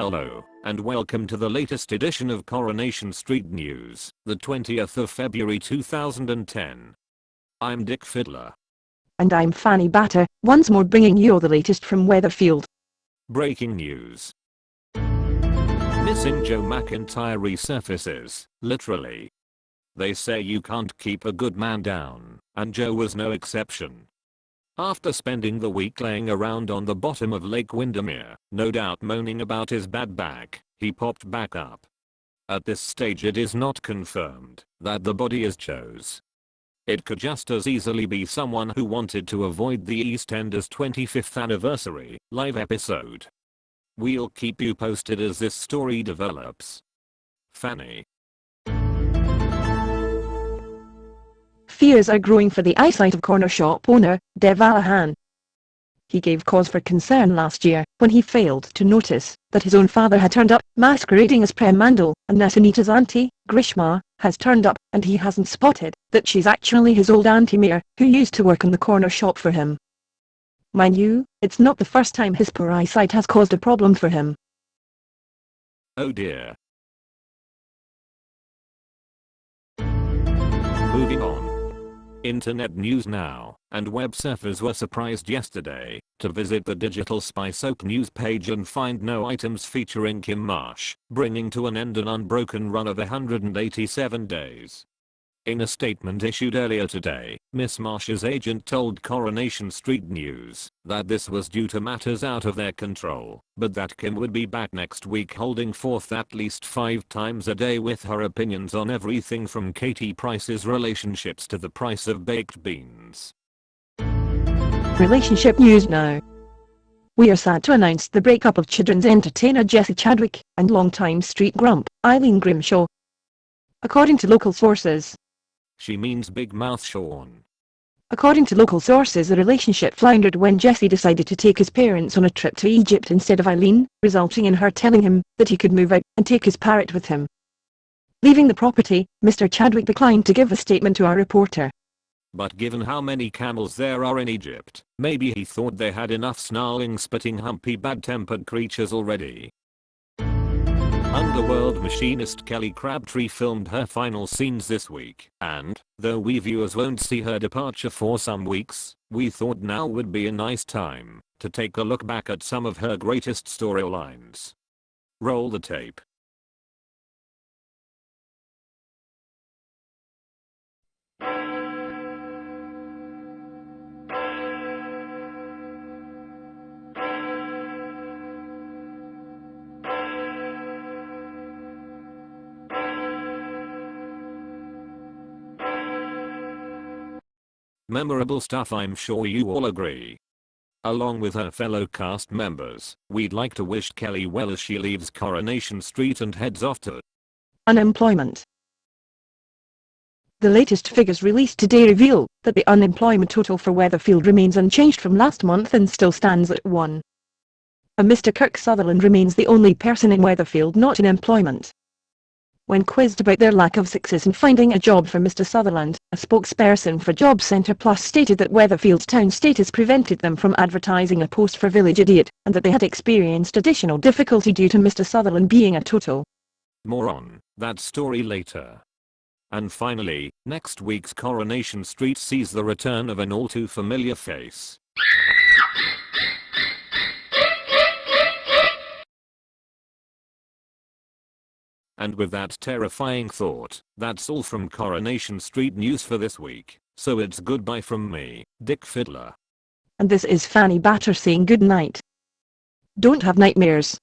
Hello, and welcome to the latest edition of Coronation Street News, the 20th of February 2010. I'm Dick Fiddler. And I'm Fanny Batter, once more bringing you all the latest from Weatherfield. Breaking news. Missing Joe McIntyre resurfaces, literally. They say you can't keep a good man down, and Joe was no exception. After spending the week laying around on the bottom of Lake Windermere, no doubt moaning about his bad back, he popped back up. At this stage it is not confirmed that the body is Joe's. It could just as easily be someone who wanted to avoid the EastEnders 25th anniversary live episode. We'll keep you posted as this story develops. Fanny. Fears are growing for the eyesight of corner shop owner, Dev Allahan. He gave cause for concern last year when he failed to notice that his own father had turned up, masquerading as Prem Mandal, and that Anita's auntie, Grishma, has turned up, and he hasn't spotted that she's actually his old auntie Mir, who used to work in the corner shop for him. Mind you, it's not the first time his poor eyesight has caused a problem for him. Oh dear. Moving on. Internet news now, and web surfers were surprised yesterday to visit the Digital Spy Soap news page and find no items featuring Kim Marsh, bringing to an end an unbroken run of 187 days. In a statement issued earlier today, Miss Marsh's agent told Coronation Street News that this was due to matters out of their control, but that Kim would be back next week holding forth at least 5 times a day with her opinions on everything from Katie Price's relationships to the price of baked beans. Relationship news now. We are sad to announce the breakup of children's entertainer Jessie Chadwick and longtime street grump, Eileen Grimshaw. According to local sources, She means Big Mouth Sean. According to local sources, the relationship floundered when Jesse decided to take his parents on a trip to Egypt instead of Eileen, resulting in her telling him that he could move out and take his parrot with him. Leaving the property, Mr. Chadwick declined to give a statement to our reporter. But given how many camels there are in Egypt, maybe he thought they had enough snarling, spitting, humpy, bad-tempered creatures already. Underworld machinist Kelly Crabtree filmed her final scenes this week, and, though we viewers won't see her departure for some weeks, we thought now would be a nice time to take a look back at some of her greatest storylines. Roll the tape. Memorable stuff, I'm sure you all agree. Along with her fellow cast members, we'd like to wish Kelly well as she leaves Coronation Street and heads off to Unemployment. The latest figures released today reveal that the unemployment total for Weatherfield remains unchanged from last month and still stands at 1. A Mr. Kirk Sutherland remains the only person in Weatherfield not in employment. When quizzed about their lack of success in finding a job for Mr. Sutherland, a spokesperson for Job Centre Plus stated that Weatherfield's town status prevented them from advertising a post for Village Idiot, and that they had experienced additional difficulty due to Mr. Sutherland being a total. More on that story later. And finally, next week's Coronation Street sees the return of an all too familiar face. And with that terrifying thought, that's all from Coronation Street News for this week, so it's goodbye from me, Dick Fiddler. And this is Fanny Batter saying good night. Don't have nightmares.